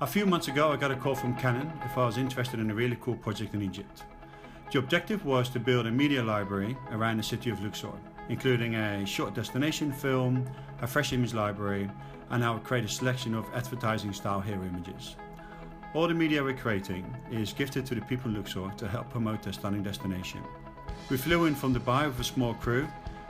A few months ago I got a call from Canon if I was interested in a really cool project in Egypt. The objective was to build a media library around the city of Luxor, including a short destination film, a fresh image library, and I would create a selection of advertising style hero images. All the media we're creating is gifted to the people in Luxor to help promote their stunning destination. We flew in from Dubai with a small crew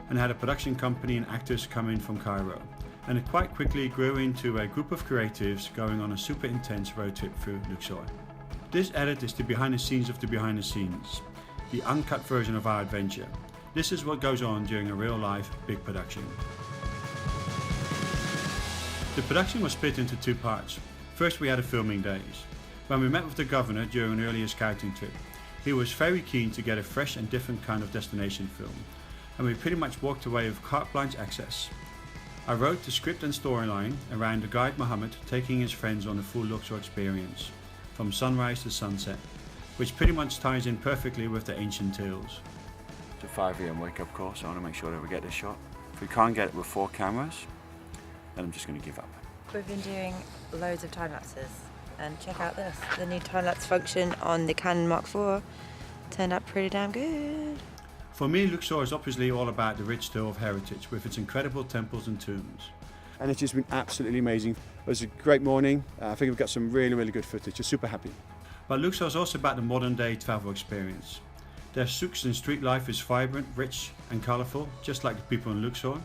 and had a production company and actors come in from Cairo. And it quite quickly grew into a group of creatives going on a super intense road trip through Luxor. This edit is the behind the scenes of the behind the scenes, the uncut version of our adventure. This is what goes on during a real life big production. The production was split into two parts. First we had the filming days. When we met with the governor during an earlier scouting trip, he was very keen to get a fresh and different kind of destination film, and we pretty much walked away with carte blanche access. I wrote the script and storyline around the guide Mohammed taking his friends on a full Luxor experience, from sunrise to sunset, which pretty much ties in perfectly with the ancient tales. It's a 5 AM wake up call, so I want to make sure that we get this shot. If we can't get it with 4 cameras, then I'm just going to give up. We've been doing loads of time lapses, and check out this. The new time lapse function on the Canon Mark IV turned out pretty damn good. For me, Luxor is obviously all about the rich tale of heritage with its incredible temples and tombs. And it's just been absolutely amazing. It was a great morning. I think we've got some really good footage. Just super happy. But Luxor is also about the modern day travel experience. Their souks and street life is vibrant, rich and colourful, just like the people in Luxor.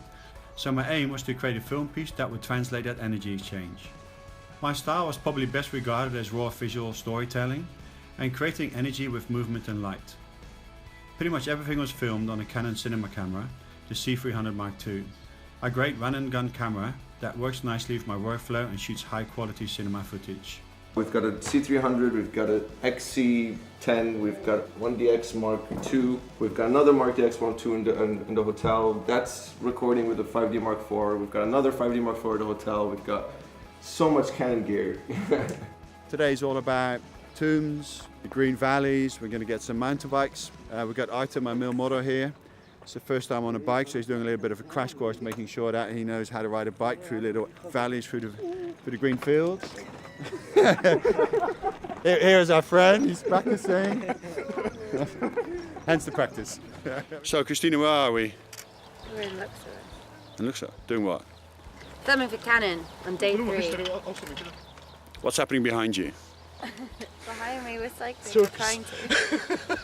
So my aim was to create a film piece that would translate that energy exchange. My style was probably best regarded as raw visual storytelling and creating energy with movement and light. Pretty much everything was filmed on a Canon cinema camera, the C300 Mark II, a great run and gun camera that works nicely with my workflow and shoots high quality cinema footage. We've got a C300, we've got an XC10, we've got one DX Mark II, we've got another Mark DX Mark II in the hotel. That's recording with a 5D Mark IV. We've got another 5D Mark IV at the hotel. We've got so much Canon gear. Today's all about tombs, the green valleys. We're going to get some mountain bikes. We've got Wouter, my mill model here. It's the first time on a bike, so he's doing a little bit of a crash course, making sure that he knows how to ride a bike through little valleys, through the green fields. Here's our friend, he's practicing. Hence the practice. So, Christina, where are we? We're in Luxor. In Luxor, doing what? Filming for Canon on day 3. What's happening behind you? Behind me, we're cycling, we're trying to.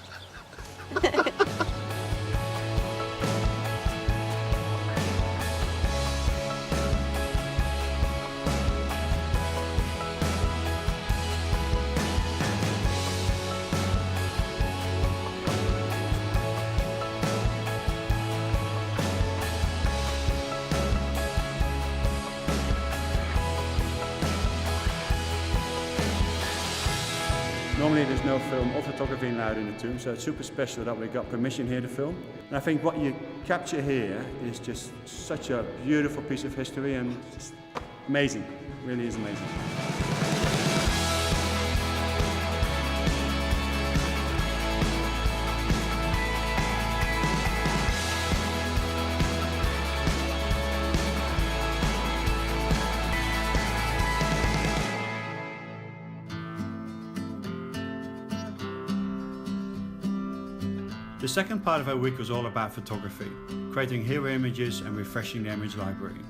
Normally there's no film or photography allowed in the tomb, so it's super special that we got permission here to film. And I think what you capture here is just such a beautiful piece of history and just amazing, it really is amazing. The second part of our week was all about photography, creating hero images and refreshing the image library.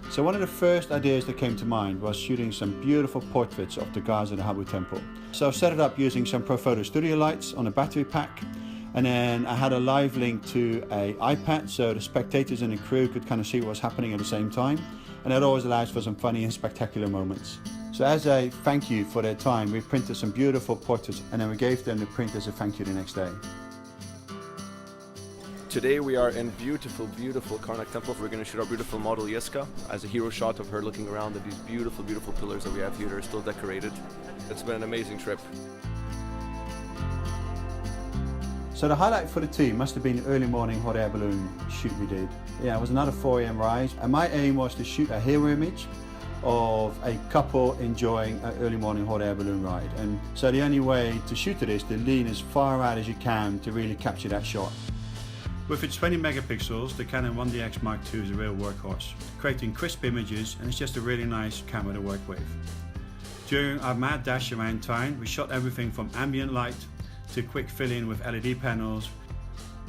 So one of the first ideas that came to mind was shooting some beautiful portraits of the gods of the Habu temple. So I set it up using some ProPhoto studio lights on a battery pack, and then I had a live link to an iPad so the spectators and the crew could kind of see what was happening at the same time, and that always allows for some funny and spectacular moments. So as a thank you for their time, we printed some beautiful portraits and then we gave them the print as a thank you the next day. Today we are in beautiful Karnak temple. We're going to shoot our beautiful model Yeska as a hero shot of her looking around at these beautiful pillars that we have here that are still decorated. It's been an amazing trip. So the highlight for the team must have been the early morning hot air balloon shoot we did. Yeah, it was another 4 AM rise, and my aim was to shoot a hero image of a couple enjoying an early morning hot air balloon ride. And so the only way to shoot it is to lean as far out as you can to really capture that shot. With its 20 megapixels, the Canon 1DX Mark II is a real workhorse, creating crisp images, and it's just a really nice camera to work with. During our mad dash around town, we shot everything from ambient light to quick fill-in with LED panels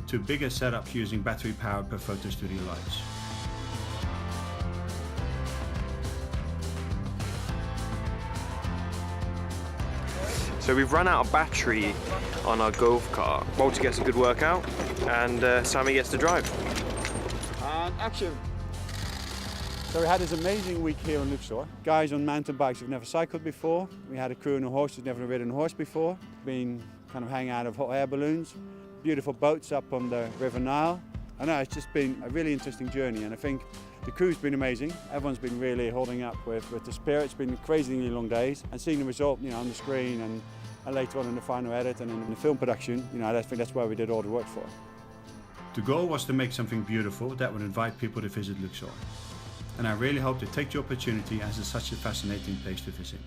to bigger setups using battery-powered per photo studio lights. So we've run out of battery on our golf cart. Wouter gets a good workout and Sammy gets to drive. And action! So we had this amazing week here on Luxor. Guys on mountain bikes who've never cycled before. We had a crew on a horse who's never ridden a horse before. Been kind of hanging out of hot air balloons. Beautiful boats up on the River Nile. I know, it's just been a really interesting journey, and I think the crew's been amazing. Everyone's been really holding up with the spirit. It's been crazily long days, and seeing the result, on the screen and later on in the final edit and in the film production, I think that's where we did all the work for. The goal was to make something beautiful that would invite people to visit Luxor. And I really hope to take the opportunity, as it's such a fascinating place to visit.